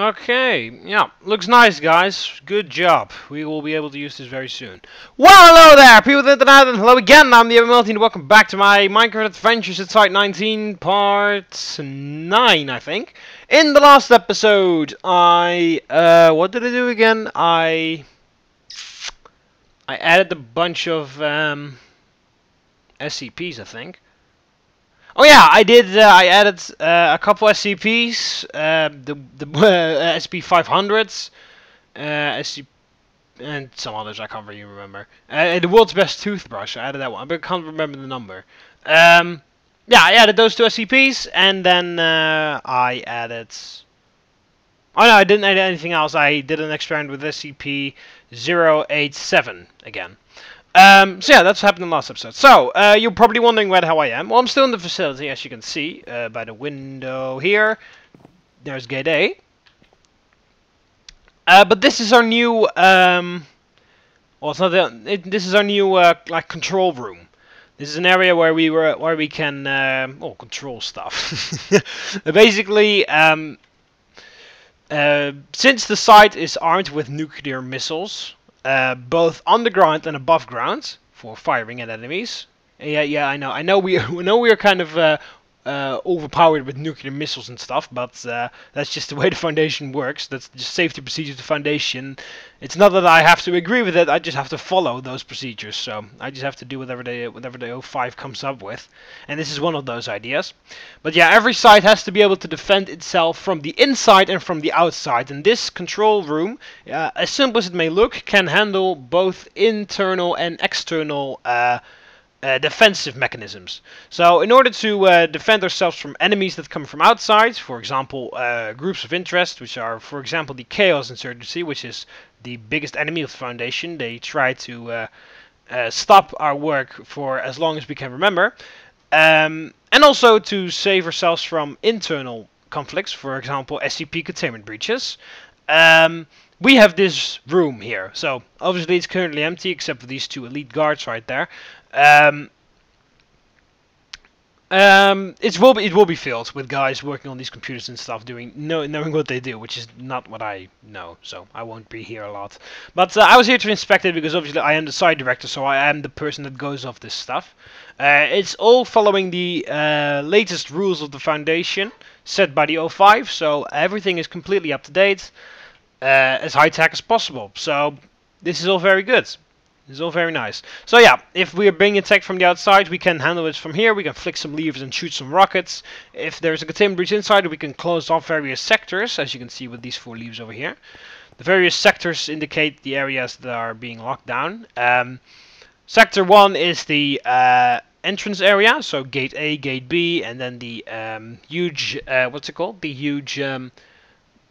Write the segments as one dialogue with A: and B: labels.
A: Okay, yeah, looks nice, guys. Good job. We will be able to use this very soon. Well, hello there, people of the internet, and hello again. I'm TheMBmulti, and welcome back to my Minecraft Adventures at Site-19, part 9, I think. In the last episode, what did I do again? I added a bunch of SCPs, I think. Oh yeah, I did. I added a couple SCPs, the SP500s, SCP, and some others I can't really remember. The world's best toothbrush. I added that one, but I can't remember the number. Yeah, I added those two SCPs, and then I added. Oh no, I didn't add anything else. I did an experiment with SCP-087 again. So yeah, that's happened in the last episode. So, you're probably wondering where the hell I am. Well, I'm still in the facility, as you can see, by the window here. There's gate A. But this is our new, well, it's not this is our new, like, control room. This is an area where we can, control stuff. Basically, since the site is armed with nuclear missiles, both underground and above ground for firing at enemies. Yeah, I know we are kind of overpowered with nuclear missiles and stuff, but that's just the way the Foundation works. That's just safety procedures of the Foundation. It's not that I have to agree with it. I just have to follow those procedures. So I just have to do whatever the 05 comes up with, and this is one of those ideas. But yeah, every site has to be able to defend itself from the inside and from the outside. And this control room, as simple as it may look, can handle both internal and external defensive mechanisms. So in order to defend ourselves from enemies that come from outside, for example, groups of interest, which are, for example, the Chaos Insurgency, which is the biggest enemy of the Foundation. They try to stop our work for as long as we can remember. And also to save ourselves from internal conflicts, for example, SCP containment breaches. We have this room here, so obviously it's currently empty except for these two elite guards right there. It will be filled with guys working on these computers and stuff, knowing what they do, which is not what I know, so I won't be here a lot. But I was here to inspect it because obviously I am the site director, so I am the person that goes off this stuff. It's all following the latest rules of the Foundation set by the 05, so everything is completely up to date. As high-tech as possible. So this is all very good. This is all very nice. So yeah, if we are being attacked from the outside, we can handle it from here. We can flick some levers and shoot some rockets. If there's a containment breach inside, we can close off various sectors, as you can see with these 4 levers over here. The various sectors indicate the areas that are being locked down. Sector 1 is the entrance area, so gate A, gate B, and then the huge, what's it called? The huge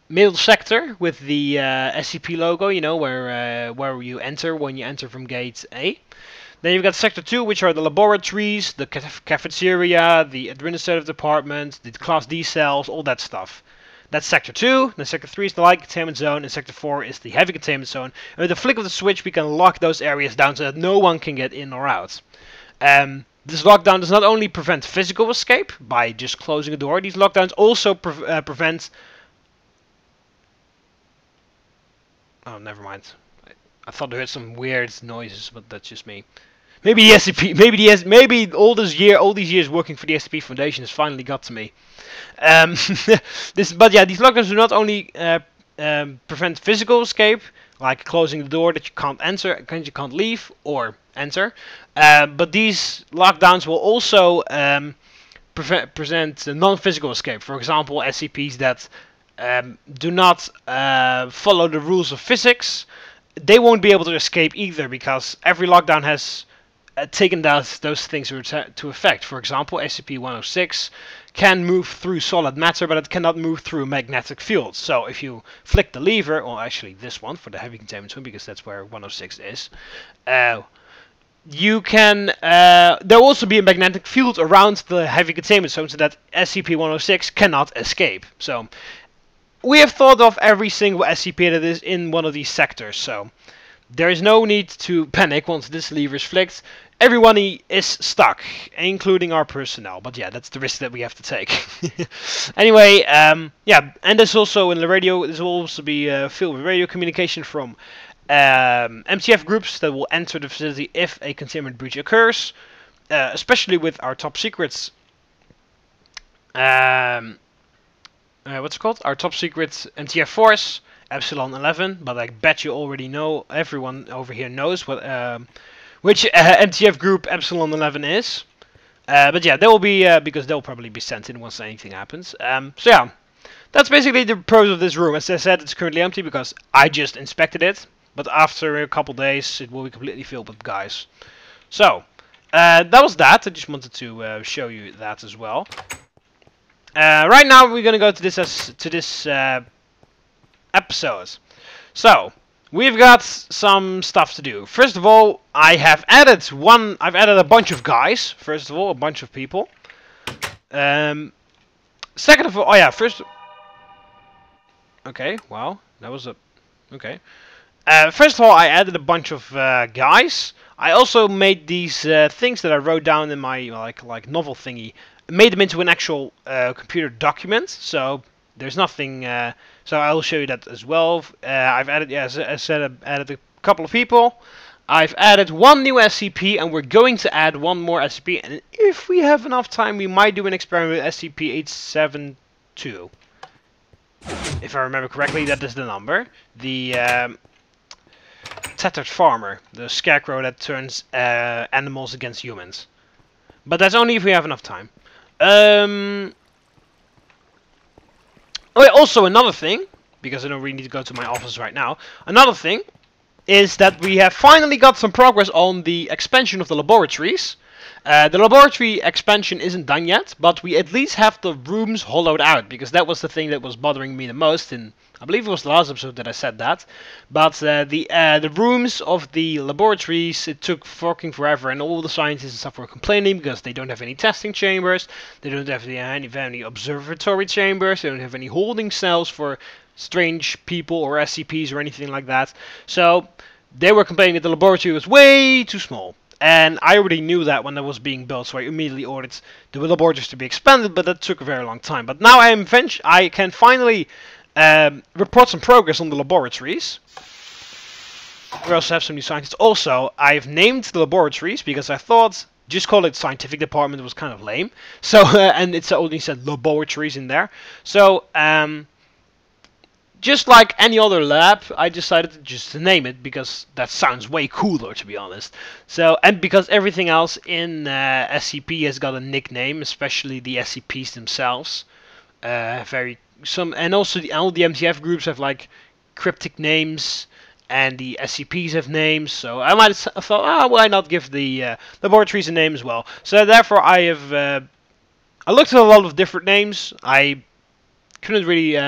A: middle sector with the SCP logo, you know, where you enter when you enter from gate A. Then you've got sector 2, which are the laboratories, the cafeteria, the administrative department, the class D cells, all that stuff. That's sector 2. Then sector 3 is the light containment zone, and sector 4 is the heavy containment zone. And with the flick of the switch, we can lock those areas down so that no one can get in or out. This lockdown does not only prevent physical escape by just closing a door. These lockdowns also prevent. Oh, never mind. I thought I heard some weird noises, but that's just me. Maybe the SCP, maybe all these years working for the SCP Foundation has finally got to me. But yeah, these lockdowns do not only prevent physical escape, like closing the door that you can't enter, you can't leave or enter, but these lockdowns will also present non-physical escape. For example, SCPs that do not follow the rules of physics, they won't be able to escape either, because every lockdown has taken those things to effect. For example, SCP-106 can move through solid matter, but it cannot move through a magnetic field. So if you flick the lever, or actually this one for the heavy containment zone, because that's where 106 is, you can, there will also be a magnetic field around the heavy containment zone so that SCP-106 cannot escape. So we have thought of every single SCP that is in one of these sectors, so there is no need to panic once this lever is flicked. everyone is stuck, including our personnel. But yeah, that's the risk that we have to take. Anyway, yeah, and there's also in the radio, this will also be filled with radio communication from MTF groups that will enter the facility if a containment breach occurs, especially with our top secrets. What's it called? Our top secret MTF force, Epsilon 11. But I bet you already know, everyone over here knows what which MTF group Epsilon 11 is. But yeah, they will be because they'll probably be sent in once anything happens. So yeah, that's basically the pros of this room. As I said, it's currently empty because I just inspected it. But after a couple days, it will be completely filled with guys. So that was that. I just wanted to show you that as well. Right now we're gonna go to this episode. So we've got some stuff to do. First of all, I've added a bunch of guys. First of all, a bunch of people. Second of all, oh yeah, first. Okay, wow, that was a okay. First of all, I added a bunch of guys. I also made these things that I wrote down in my like novel thingy. Made them into an actual computer document, so there's nothing. So I'll show you that as well. I've added, yeah, as I said, I've added a couple of people. I've added one new SCP, and we're going to add one more SCP. And if we have enough time, we might do an experiment with SCP-872. If I remember correctly, that is the number. The Tattered Farmer, the scarecrow that turns animals against humans. But that's only if we have enough time. Oh, yeah, also another thing, because I don't really need to go to my office right now. Another thing is that we have finally got some progress on the expansion of the laboratories. The laboratory expansion isn't done yet, but we at least have the rooms hollowed out, because that was the thing that was bothering me the most. And I believe it was the last episode that I said that. But the rooms of the laboratories, it took fucking forever, and all the scientists and stuff were complaining because they don't have any testing chambers, they don't have any observatory chambers, they don't have any holding cells for strange people or SCPs or anything like that. So they were complaining that the laboratory was way too small. And I already knew that when that was being built, so I immediately ordered the laboratories to be expanded, but that took a very long time. But now I can finally report some progress on the laboratories. We also have some new scientists. Also, I've named the laboratories because I thought just call it scientific department was kind of lame. So and it's only said laboratories in there. So just like any other lab, I decided just to name it because that sounds way cooler, to be honest. So, and because everything else in SCP has got a nickname, especially the SCPs themselves. And also all the MTF groups have like cryptic names, and the SCPs have names. So I thought, why not give the laboratories a name as well? So therefore, I looked at a lot of different names. I couldn't really.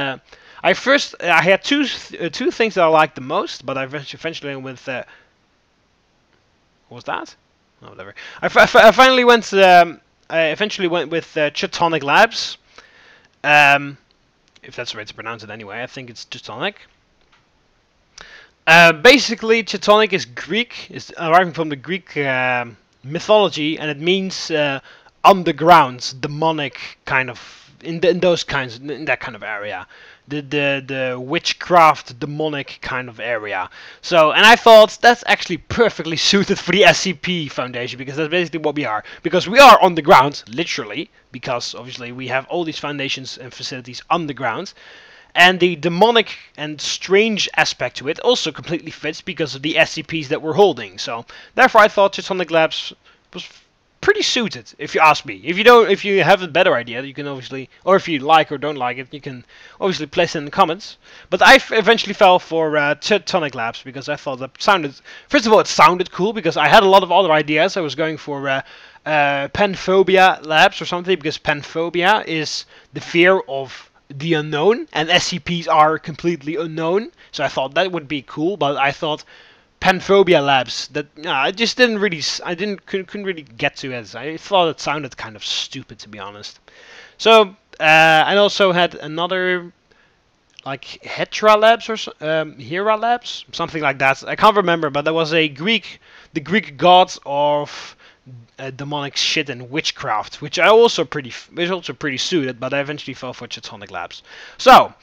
A: I had two things that I liked the most, but I eventually went with what was that? Oh, whatever. I finally went. I eventually went with Chthonic Labs. If that's the way to pronounce it, anyway. I think it's Chthonic. Basically, Chthonic is Greek. It's arriving from the Greek mythology, and it means underground, demonic kind of in that kind of area. The witchcraft demonic kind of area. So, and I thought that's actually perfectly suited for the SCP Foundation, because that's basically what we are. Because we are on the ground, literally, because obviously we have all these foundations and facilities underground. And the demonic and strange aspect to it also completely fits because of the SCPs that we're holding. So, therefore I thought Chthonic Labs was pretty suited, if you ask me. If you have a better idea, you can obviously, or if you like or don't like it, you can obviously place it in the comments. But I eventually fell for Chthonic Labs because I thought that sounded, first of all, it sounded cool because I had a lot of other ideas. I was going for Panphobia Labs or something, because panphobia is the fear of the unknown, and SCPs are completely unknown. So I thought that would be cool, but I thought Panphobia Labs, that I just didn't really, couldn't really get to it. I thought it sounded kind of stupid, to be honest. So I also had another like Hera Labs or Hera Labs, something like that. I can't remember, but there was the Greek god of demonic shit and witchcraft, which I also is also pretty suited, but I eventually fell for Teutonic Labs. So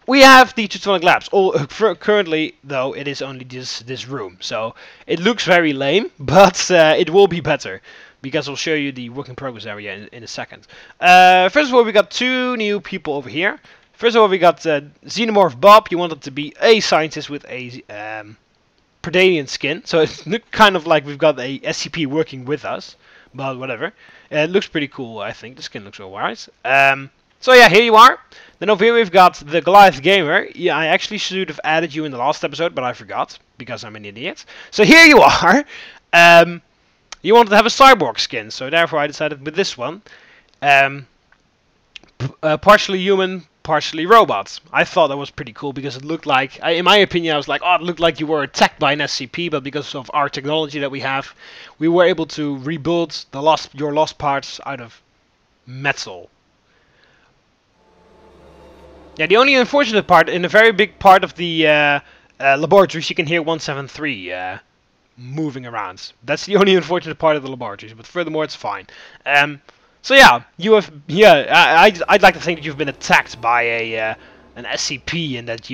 A: we have the Teutonic Labs. Currently, though, it is only this room, so it looks very lame, but it will be better because I'll show you the work in progress area in a second. First of all, we got 2 new people over here. First of all, we got Xenomorph Bob. He wanted to be a scientist with a Predalien skin, so it's kind of like we've got a SCP working with us, but whatever. It looks pretty cool, I think. The skin looks alright. So yeah, here you are. Then over here we've got the Goliath Gamer. Yeah, I actually should have added you in the last episode, but I forgot, because I'm an idiot. So here you are. You wanted to have a cyborg skin, so therefore I decided with this one. Partially human, partially robot. I thought that was pretty cool because it looked like, in my opinion, I was like, oh, it looked like you were attacked by an SCP, but because of our technology that we have, we were able to rebuild your lost parts out of metal. Yeah, the only unfortunate part, in a very big part of the laboratories, you can hear 173 moving around. That's the only unfortunate part of the laboratories, but furthermore, it's fine. So yeah, I'd like to think that you've been attacked by an SCP, and that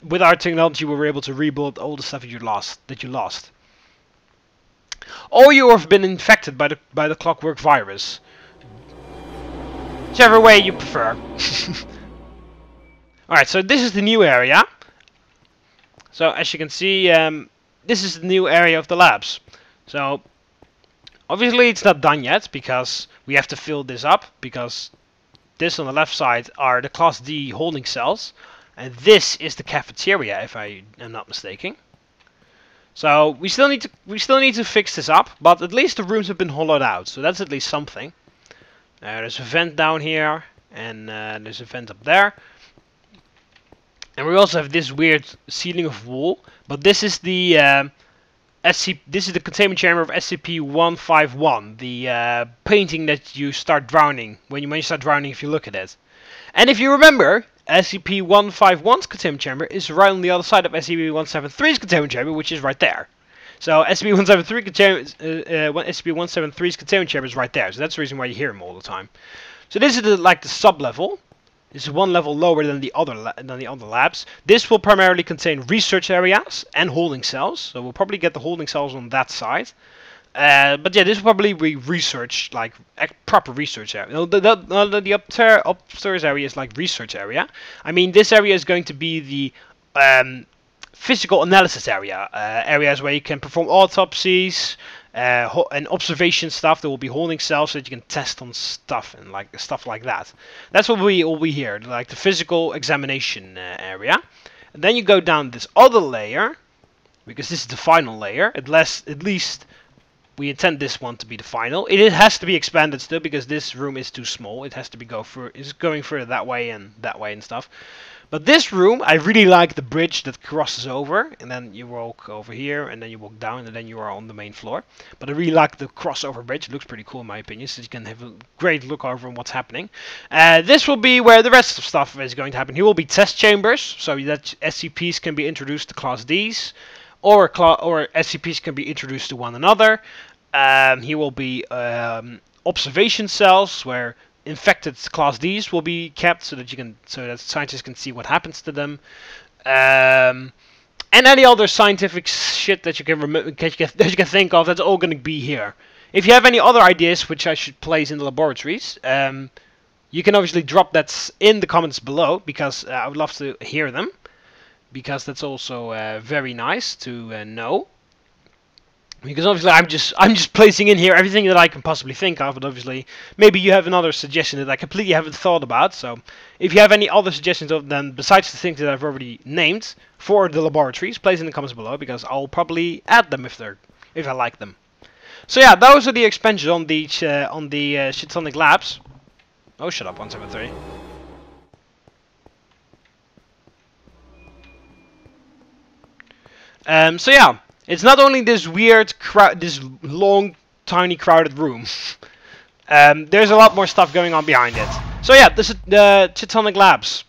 A: with our technology we were able to rebuild all the stuff that you lost. Or you have been infected by the clockwork virus. Whichever way you prefer. Alright, so this is the new area. So as you can see, this is the new area of the labs. So obviously it's not done yet because we have to fill this up, because this on the left side are the Class D holding cells, and this is the cafeteria, if I am not mistaken. So we still need to fix this up, but at least the rooms have been hollowed out, so that's at least something. There's a vent down here, and there's a vent up there. And we also have this weird ceiling of wool, but this is the this is the containment chamber of SCP-151, the painting that you start drowning when you start drowning if you look at it. And if you remember, SCP-151's containment chamber is right on the other side of SCP-173's containment chamber, which is right there. So SCP-173's containment chamber is right there, so that's the reason why you hear him all the time. So this is like the sub-level. This is one level lower than the other labs. This will primarily contain research areas and holding cells. So we'll probably get the holding cells on that side. But yeah, this will probably be research, like proper research area. No, the upstairs area is like research area. I mean, this area is going to be the physical analysis area. Areas where you can perform autopsies, and observation stuff. There will be holding cells so that you can test on stuff and stuff like that. That's what we will be here, like the physical examination area. And then you go down this other layer, because this is the final layer. At least we intend this one to be the final. It has to be expanded still because this room is too small. It has to be going further that way and stuff. But this room, I really like the bridge that crosses over, and then you walk over here, and then you walk down, and then you are on the main floor. But I really like the crossover bridge. It looks pretty cool in my opinion, so you can have a great look over on what's happening. This will be where the rest of stuff is going to happen. Here will be test chambers, so that SCPs can be introduced to Class Ds, or SCPs can be introduced to one another. Here will be observation cells where infected Class Ds will be kept so that scientists can see what happens to them, and any other scientific shit that you can think of. That's all going to be here. If you have any other ideas which I should place in the laboratories, you can obviously drop that in the comments below, because I would love to hear them, because that's also very nice to know. Because obviously I'm just placing in here everything that I can possibly think of, but obviously maybe you have another suggestion that I completely haven't thought about. So if you have any other suggestions then besides the things that I've already named for the laboratories, place in the comments below, because I'll probably add them if I like them. So yeah, those are the expansions on the Teutonic Labs. Oh, shut up, 173. So yeah. It's not only this weird, this long, tiny, crowded room. There's a lot more stuff going on behind it. So yeah, this is the Teutonic Labs.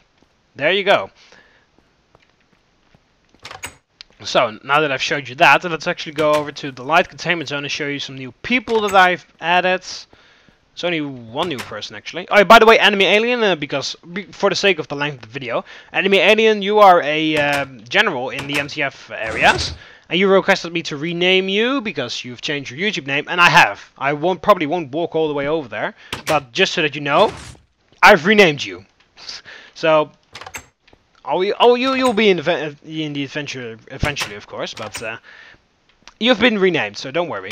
A: There you go. So, now that I've showed you that, let's actually go over to the light containment zone and show you some new people that I've added. It's only one new person, actually. Oh, by the way, Enemy Alien, for the sake of the length of the video, Enemy Alien, you are a general in the MTF areas, and you requested me to rename you because you've changed your YouTube name, and I have. I probably won't walk all the way over there, but just so that you know, I've renamed you. So, you'll be in the adventure eventually, of course, but you've been renamed, so don't worry.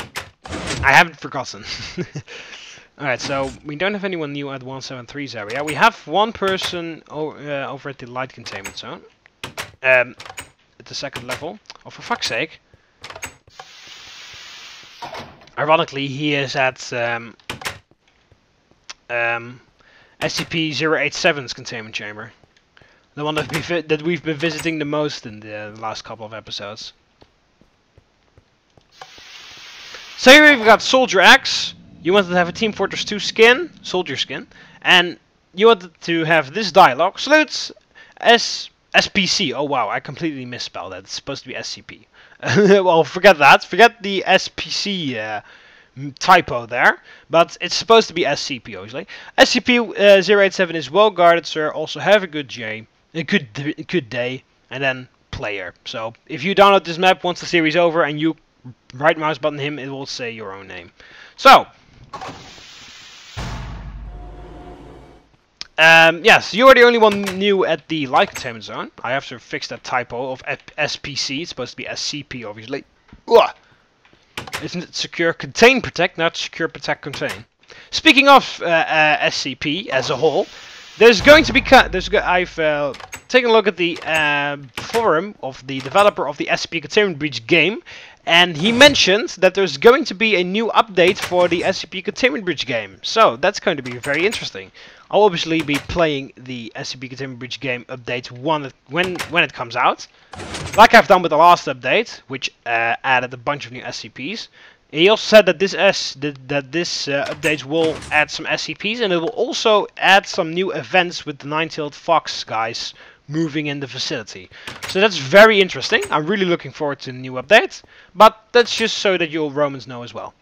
A: I haven't forgotten. Alright, so we don't have anyone new at 173's area. We have one person over at the light containment zone. At the second level. Oh, for fuck's sake. Ironically, he is at SCP-087's containment chamber. The one that we've been visiting the most in the last couple of episodes. So here we've got Soldier X. You wanted to have a Team Fortress 2 skin, soldier skin, and you wanted to have this dialogue. Salutes SPC. Oh wow, I completely misspelled that. It's supposed to be SCP. Well, forget that. Forget the SPC typo there. But it's supposed to be SCP, obviously. SCP-087 is well guarded, sir. Also have a good day, and then player. So if you download this map once the series is over and you right mouse button him, it will say your own name. So. Yes, you are the only one new at the light containment zone. I have to fix that typo of SPC. It's supposed to be SCP, obviously. Ugh. Isn't it secure, contain, protect, not secure, protect, contain? Speaking of SCP as a whole, there's going to be I've taken a look at the forum of the developer of the SCP Containment Breach game, and he mentioned that there's going to be a new update for the SCP Containment Breach game. So that's going to be very interesting. I'll obviously be playing the SCP Containment Breach game update when it comes out, like I've done with the last update, which added a bunch of new SCPs. He also said that this update will add some SCPs, and it will also add some new events with the Nine-Tailed Fox guys moving in the facility. So that's very interesting. I'm really looking forward to the new update, but that's just so that you Romans know as well.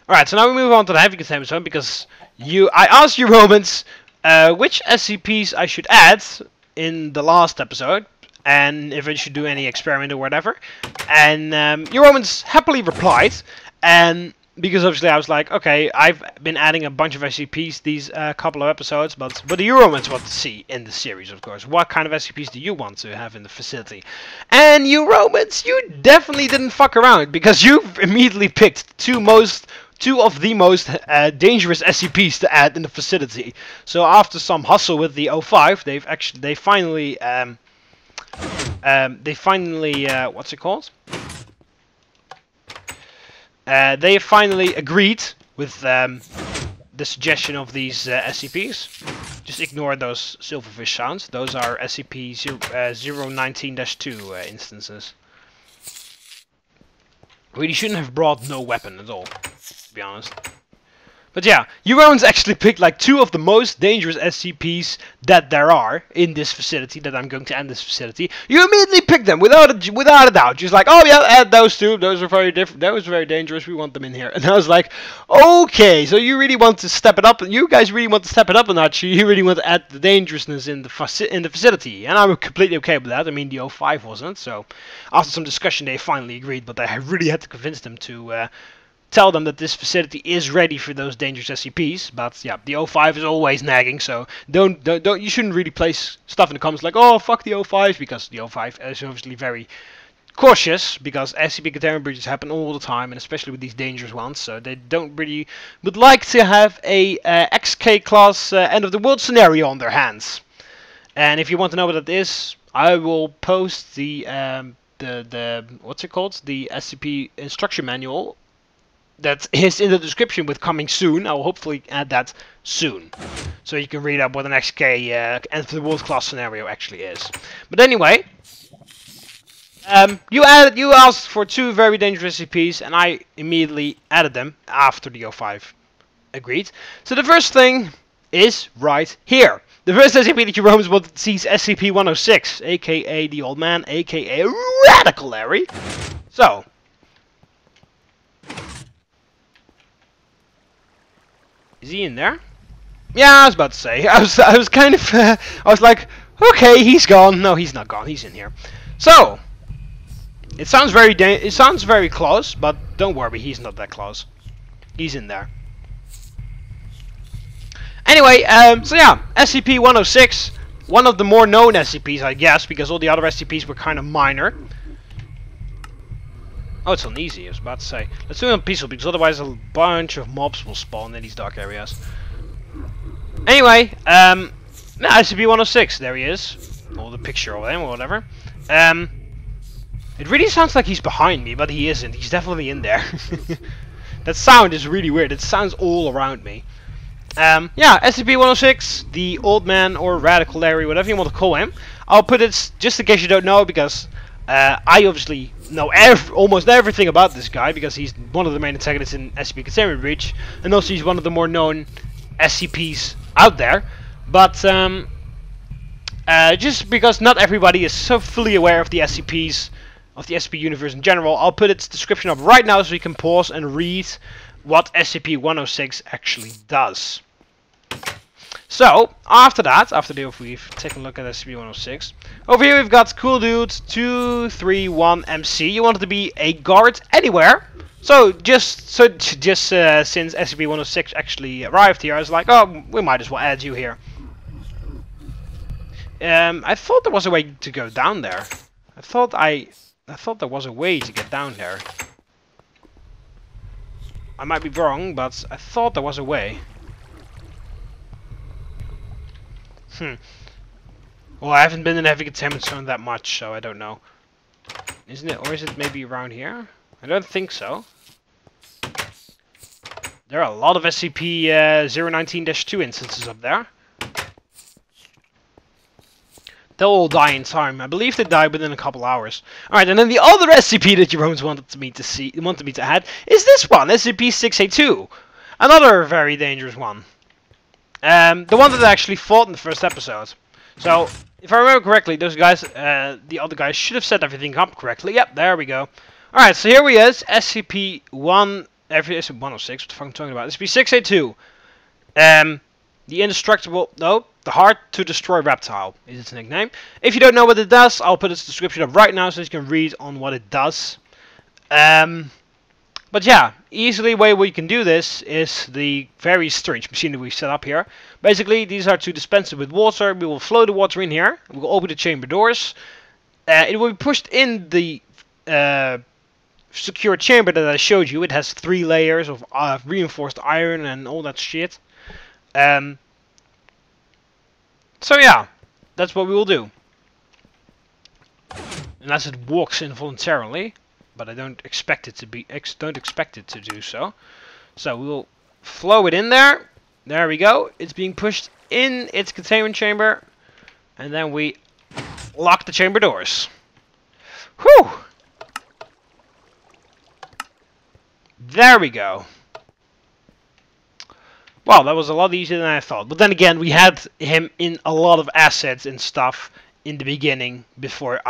A: Alright, so now we move on to the heavy containment zone, because I asked you Romans which SCPs I should add in the last episode, and if I should do any experiment or whatever. And you Romans happily replied, and because obviously I was like, okay, I've been adding a bunch of SCPs these couple of episodes, but what do you Romans want to see in the series, of course? What kind of SCPs do you want to have in the facility? And you Romans, you definitely didn't fuck around, because you immediately picked two of the most dangerous SCPs to add in the facility. So after some hustle with the 05, they finally what's it called? They finally agreed with the suggestion of these SCPs. Just ignore those silverfish sounds. Those are SCP-019-2 instances. Really shouldn't have brought no weapon at all, to be honest. But yeah, you Romans actually picked like two of the most dangerous SCPs that there are in this facility, that I'm going to end this facility. You immediately picked them without a doubt. Just like, oh yeah, add those two. Those are very different. That was very dangerous. We want them in here. And I was like, okay, so you really want to step it up. You guys really want to step it up a notch. You really want to add the dangerousness in the facility. And I'm completely okay with that. I mean, the 05 wasn't. So after some discussion, they finally agreed. But I really had to convince them to tell them that this facility is ready for those dangerous SCPs, but yeah, the 05 is always nagging, so you shouldn't really place stuff in the comments like, oh, fuck the 05, because the 05 is obviously very cautious, because SCP containment breaches happen all the time, and especially with these dangerous ones, so they don't really would like to have a XK class end of the world scenario on their hands. And if you want to know what that is, I will post the what's it called, the SCP instruction manual that is in the description with coming soon. I will hopefully add that soon, so you can read up what an XK end of the world class scenario actually is. But anyway, you asked for two very dangerous SCPs, and I immediately added them after the 05 agreed. So the first thing is right here. The first SCP that you roams will sees SCP-106, aka the Old Man, aka Radical Larry. So. Is he in there? Yeah, I was about to say. I was kind of, I was like, okay, he's gone. No, he's not gone. He's in here. So, it sounds very close, but don't worry, he's not that close. He's in there. Anyway, so yeah, SCP-106, one of the more known SCPs, I guess, because all the other SCPs were kind of minor. Oh, it's on easy, I was about to say. Let's do it on peaceful, because otherwise a bunch of mobs will spawn in these dark areas. Anyway, SCP-106, there he is. Or the picture of him, or whatever. It really sounds like he's behind me, but he isn't. He's definitely in there. That sound is really weird. It sounds all around me. Yeah, SCP-106, the Old Man, or Radical Larry, whatever you want to call him. I'll put it, just in case you don't know, because I obviously know almost everything about this guy, because he's one of the main antagonists in SCP Containment Breach, and also he's one of the more known SCPs out there. But just because not everybody is so fully aware of the SCPs, of the SCP universe in general, I'll put its description up right now so you can pause and read what SCP-106 actually does. So, after that, we've taken a look at SCP-106, over here we've got Cool Dude 231MC. You want it to be a guard anywhere. So, just since SCP-106 actually arrived here, I was like, oh, we might as well add you here. I thought there was a way to go down there. I thought there was a way to get down there. I might be wrong, but I thought there was a way. Well, I haven't been in heavy containment zone that much, so I don't know. Isn't it? Or is it maybe around here? I don't think so. There are a lot of SCP-019-2 instances up there. They'll all die in time. I believe they die within a couple hours. Alright, and then the other SCP that Jerome's wanted me to add is this one, SCP-682. Another very dangerous one. The one that I actually fought in the first episode. So, if I remember correctly, those guys, the other guys should have set everything up correctly. Yep, there we go. Alright, so here he is, SCP-106, what the fuck am I talking about? SCP-682. The indestructible, no, the hard to destroy reptile is its nickname. If you don't know what it does, I'll put its description up right now so you can read on what it does. But yeah, easily way we can do this is the very strange machine that we've set up here. Basically, these are to dispense it with water. We will flow the water in here. We will open the chamber doors. It will be pushed in the secure chamber that I showed you. It has 3 layers of reinforced iron and all that shit. So yeah, that's what we will do. Unless it walks involuntarily, but I don't expect it to do so. So we will flow it in there. There we go. It's being pushed in its containment chamber, and then we lock the chamber doors. Whew! There we go. Well, that was a lot easier than I thought. But then again, we had him in a lot of assets and stuff in the beginning before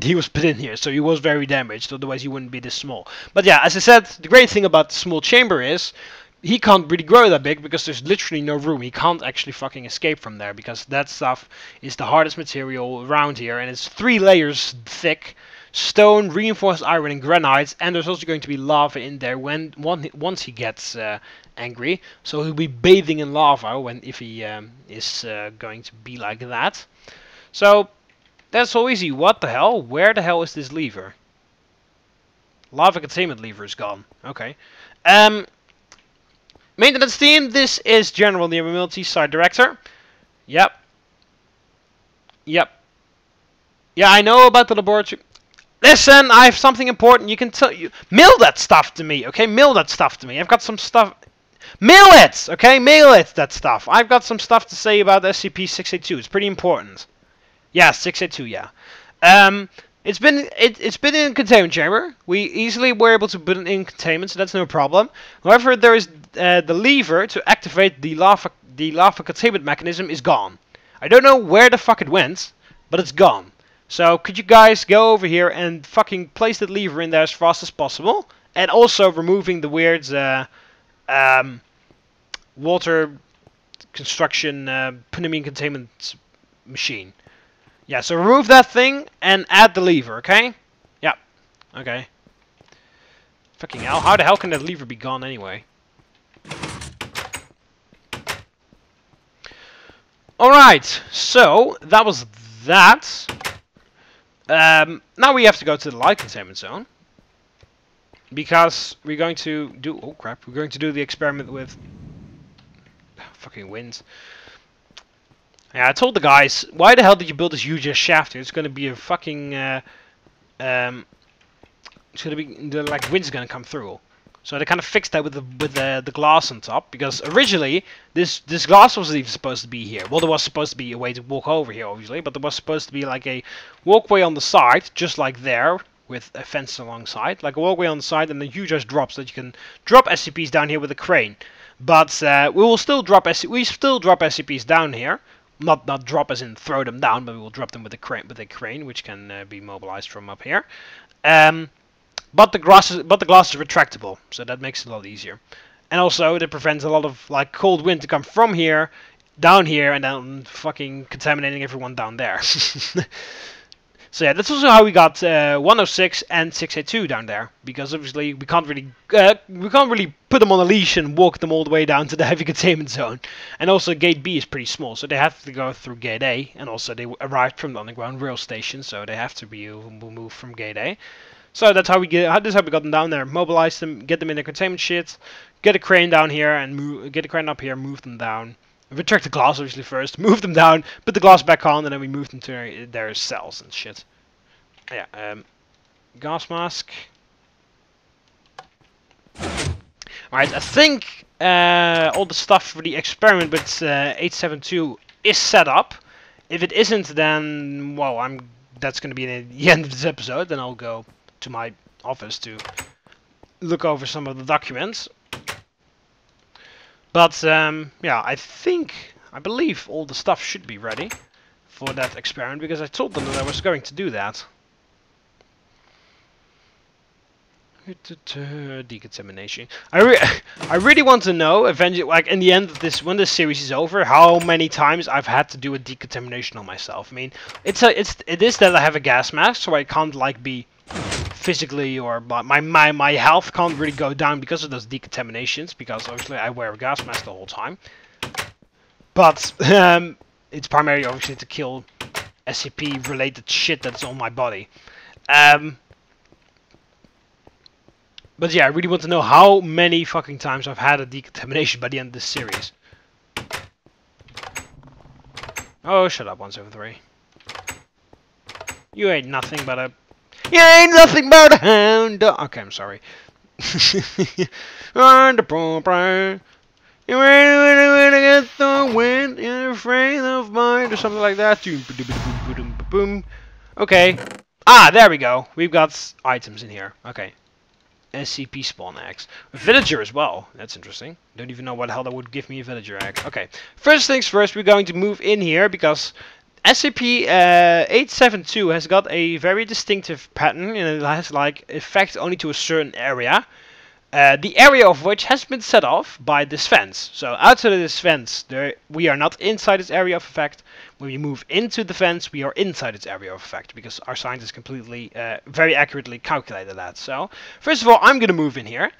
A: he was put in here. So he was very damaged, otherwise he wouldn't be this small. But yeah, as I said, the great thing about the small chamber is he can't really grow that big because there's literally no room. He can't actually fucking escape from there because that stuff is the hardest material around here, and it's 3 layers thick. Stone, reinforced iron, and granite, and there's also going to be lava in there once he gets angry. So he'll be bathing in lava if he is going to be like that. So that's so easy. What the hell? Where the hell is this lever? Lava containment lever is gone. Okay. Maintenance team. This is General TheMBmulti, site director. Yep. Yeah, I know about the laboratory. Listen, I have something important. You can tell you. Mail that stuff to me, okay? Mail that stuff to me. I've got some stuff. Mail it, okay? Mail it, that stuff. I've got some stuff to say about SCP-682. It's pretty important. Yeah, 682, yeah. It's been in containment chamber. We easily were able to put it in containment, so that's no problem. However, there is the lever to activate the lava containment mechanism is gone. I don't know where the fuck it went, but it's gone. So could you guys go over here and fucking place that lever in there as fast as possible? And also removing the weird water construction Panamanian containment machine. Yeah, so remove that thing and add the lever, okay? Yeah, okay. Fucking hell, how the hell can that lever be gone anyway? Alright, so that was that. Now we have to go to the light containment zone. Because we're going to do... Oh crap, we're going to do the experiment with... Fucking wind. Yeah, I told the guys, why the hell did you build this huge shaft here? It's going to be a fucking... it's going to be... like, wind's going to come through. So they kind of fixed that with the glass on top, because originally this glass wasn't even supposed to be here. Well, there was supposed to be a way to walk over here, obviously, but there was supposed to be like a walkway on the side, just like there, with a fence alongside, like a walkway on the side, and then huge ass drops that you can drop SCPs down here with a crane. But we will still drop SCPs down here, not drop as in throw them down, but we will drop them with a crane, which can be mobilized from up here. But the glass is retractable, so that makes it a lot easier. And also, it prevents a lot of like cold wind to come from here, down here, and then fucking contaminating everyone down there. So yeah, that's also how we got 106 and 682 down there, because obviously we can't really put them on a leash and walk them all the way down to the heavy containment zone. And also Gate B is pretty small, so they have to go through Gate A, and also they arrived from the underground rail station, so they have to be moved from Gate A. So that's how we got them down there. Mobilize them, get them in their containment shit, get a crane down here and get a crane up here, move them down. Retract the glass obviously first, move them down, put the glass back on, and then we move them to their cells and shit. Yeah, gas mask. Alright, I think all the stuff for the experiment with 872 is set up. If it isn't, then well, that's going to be the end of this episode. Then I'll go to my office to look over some of the documents. But yeah, I believe all the stuff should be ready for that experiment, because I told them that I was going to do that. Decontamination. I really want to know eventually, like in the end of this, when this series is over, how many times I've had to do a decontamination on myself. I mean, it is that I have a gas mask, so I can't like be physically, or my health can't really go down because of those decontaminations, because obviously I wear a gas mask the whole time. But it's primarily obviously to kill SCP related shit that's on my body. But yeah, I really want to know how many fucking times I've had a decontamination by the end of this series. Oh, shut up, 173. You ain't nothing but a... You ain't nothing but a hound dog. Okay, I'm sorry. On the proper. You ain't to get the wind, you're afraid of mine, or something like that. Okay. Ah, there we go. We've got items in here. Okay. SCP spawn eggs. A villager as well. That's interesting. Don't even know what the hell that would give me a villager egg. Okay. First things first, we're going to move in here because SCP-872 has got a very distinctive pattern, and it has like effect only to a certain area. The area of which has been set off by this fence. So outside of this fence, we are not inside its area of effect. When we move into the fence, we are inside its area of effect, because our scientists completely, very accurately calculated that. So first of all, I'm going to move in here.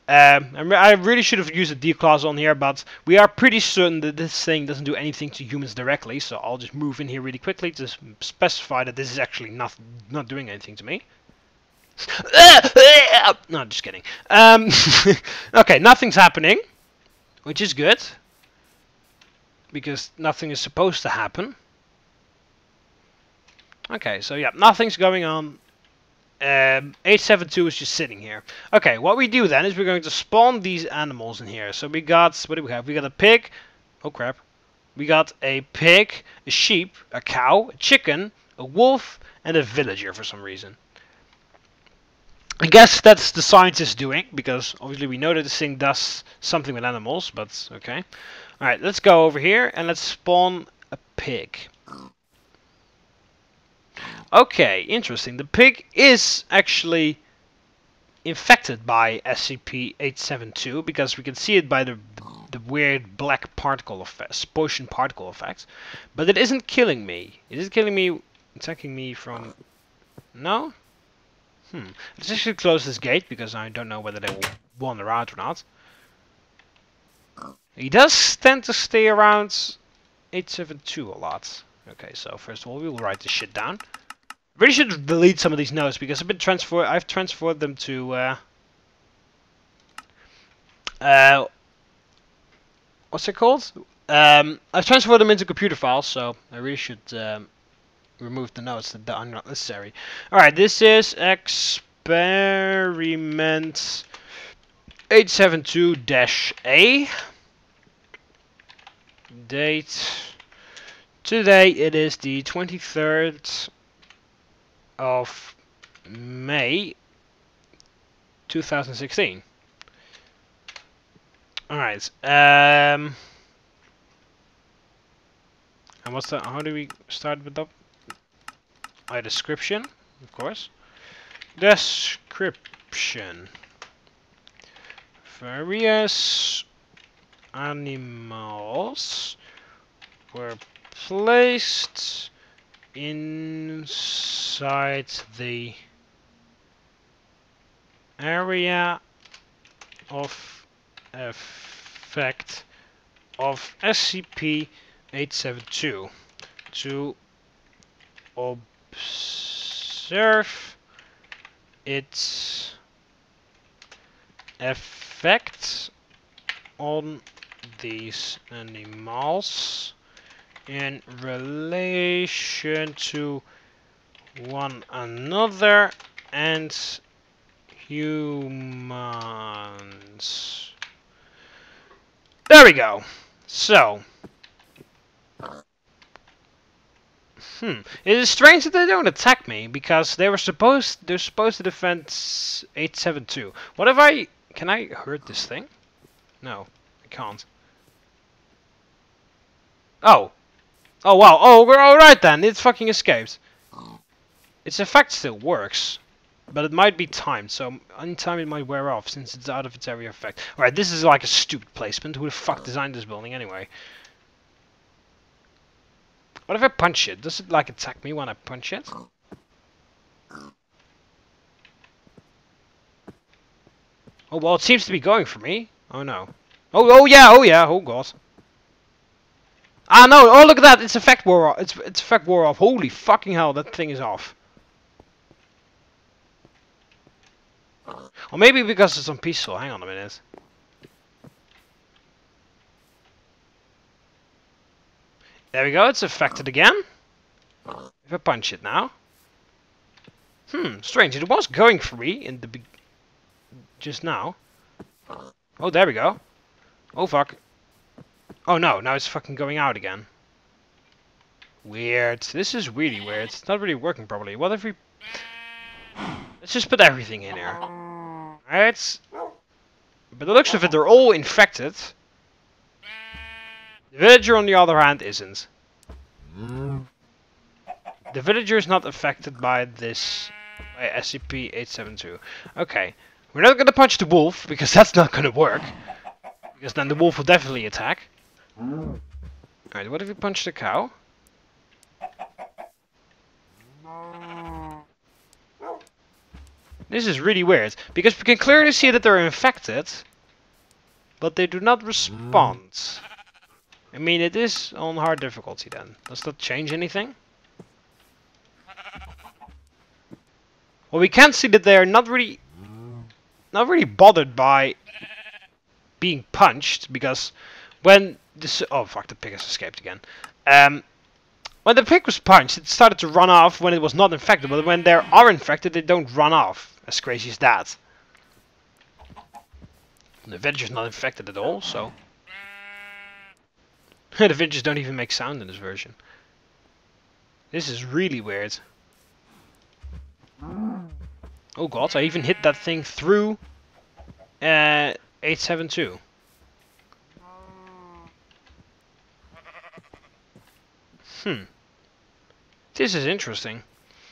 A: I really should have used a D clause on here, but we are pretty certain that this thing doesn't do anything to humans directly. So I'll just move in here really quickly to specify that this is actually not doing anything to me. No, just kidding. Okay, nothing's happening, which is good, because nothing is supposed to happen. Okay, so yeah, nothing's going on. 872 is just sitting here. Okay, what we do then is we're going to spawn these animals in here. So we got, what do we have? We got a pig. Oh crap. We got a pig, a sheep, a cow, a chicken, a wolf, and a villager for some reason. I guess that's the scientist doing, because obviously we know that this thing does something with animals, but okay. Alright, let's go over here and let's spawn a pig. Okay, interesting. The pig is actually infected by SCP-872 because we can see it by the weird black particle effect, potion particle effect. But it isn't killing me. Is it killing me, attacking me from... No? Let's actually close this gate because I don't know whether they will wander out or not. He does tend to stay around 872 a lot. Okay, so first of all we will write this shit down. Really should delete some of these notes because I've transferred them to what's it called? I've transferred them into computer files, so I really should remove the notes that are not necessary. Alright, this is experiment 872-A. Date. Today it is the 23rd of May 2016. Alright, and what's that? How do we start with that? A description, of course. Description. Various animals were placed inside the area of effect of SCP-872 to observe its effects on these animals in relation to one another and humans. There we go. So, it is strange that they don't attack me because they're supposed to defend 872. What if can I hurt this thing? No, I can't. Oh. Oh wow. Oh, we're alright then. It fucking escaped. Its effect still works, but it might be timed, so in time it might wear off since it's out of its area of effect. Alright, this is like a stupid placement. Who the fuck designed this building anyway? What if I punch it? Does it like attack me when I punch it? Oh well, it seems to be going for me. Oh no. Oh yeah, oh yeah, oh god. Ah no, oh look at that, its effect wore off. Its effect wore off. Holy fucking hell, that thing is off. Or maybe because it's on peaceful. Hang on a minute. There we go, it's affected again. If I punch it now. Strange. It was going for me in the just now. Oh, there we go. Oh fuck. Oh no, now it's fucking going out again. Weird. This is really weird. It's not really working properly. What if we... Let's just put everything in here. Alright. By the looks of it, they're all infected. The villager, on the other hand, isn't. The villager is not affected by this... by SCP-872. Okay. We're not gonna punch the wolf, because that's not gonna work. Because then the wolf will definitely attack. Alright, what if we punch the cow? This is really weird, because we can clearly see that they're infected, but they do not respond. I mean, it is on hard difficulty then. Does that change anything? Well, we can see that they are not really bothered by being punched, because when this... Oh fuck, the pig has escaped again. When the pig was punched, it started to run off when it was not infected, but when they are infected, they don't run off. As crazy as that. The villager's not infected at all, so... The villagers don't even make sound in this version. This is really weird. Oh god, I even hit that thing through 872. This is interesting.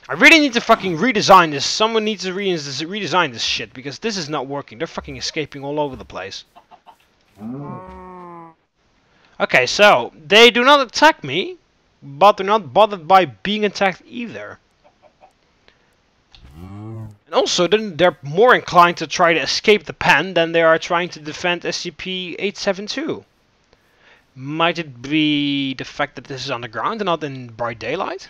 A: I really need to fucking redesign this. Someone needs to redesign this shit, because this is not working. They're fucking escaping all over the place. Okay, so they do not attack me, but they're not bothered by being attacked either. And also, then they're more inclined to try to escape the pen than they are trying to defend SCP-872. Might it be the fact that this is underground and not in bright daylight?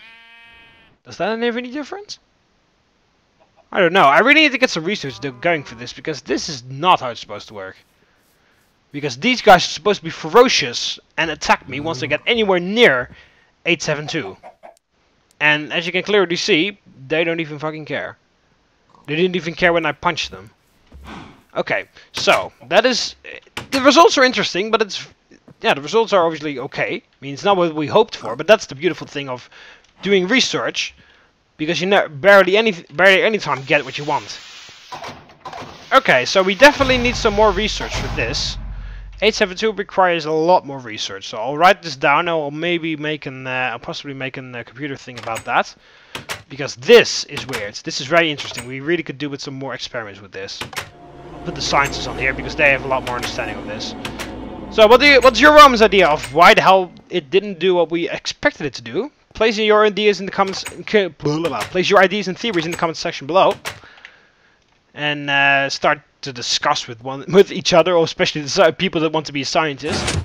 A: Does that have any difference? I don't know. I really need to get some research going for this, because this is not how it's supposed to work. Because these guys are supposed to be ferocious and attack me once they get anywhere near 872. And as you can clearly see, they don't even fucking care. They didn't even care when I punched them. Okay, so that is... The results are interesting, but it's... Yeah, the results are obviously okay. I mean, it's not what we hoped for, but that's the beautiful thing of doing research, because you barely any time get what you want. Okay, so we definitely need some more research for this. 872 requires a lot more research, so I'll write this down. I'll maybe make I'll possibly make a computer thing about that, because this is weird. This is very interesting. We really could do with some more experiments with this. I'll put the scientists on here because they have a lot more understanding of this. So, what's your Roman's idea of why the hell it didn't do what we expected it to do? Place your ideas in the comments. Place your ideas and theories in the comments section below, and start to discuss with each other, or especially the people that want to be a scientist.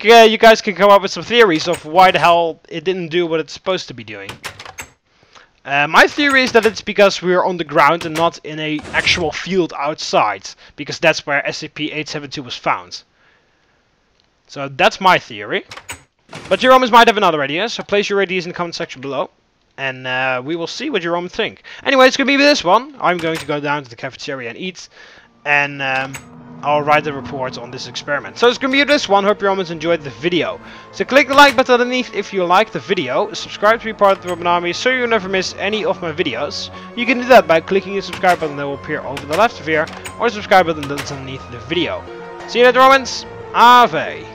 A: Yeah, you guys can come up with some theories of why the hell it didn't do what it's supposed to be doing. My theory is that it's because we're on the ground and not in an actual field outside, because that's where SCP-872 was found. So that's my theory. But your Romans might have another idea, so place your ideas in the comment section below. And we will see what your Romans think. Anyway, it's going to be this one. I'm going to go down to the cafeteria and eat. And I'll write a report on this experiment. So it's going to be this one. Hope your Romans enjoyed the video. So click the like button underneath if you like the video. Subscribe to be part of the Roman Army so you never miss any of my videos. You can do that by clicking the subscribe button that will appear over the left of here. Or the subscribe button that's underneath the video. See you later, Romans. Ave.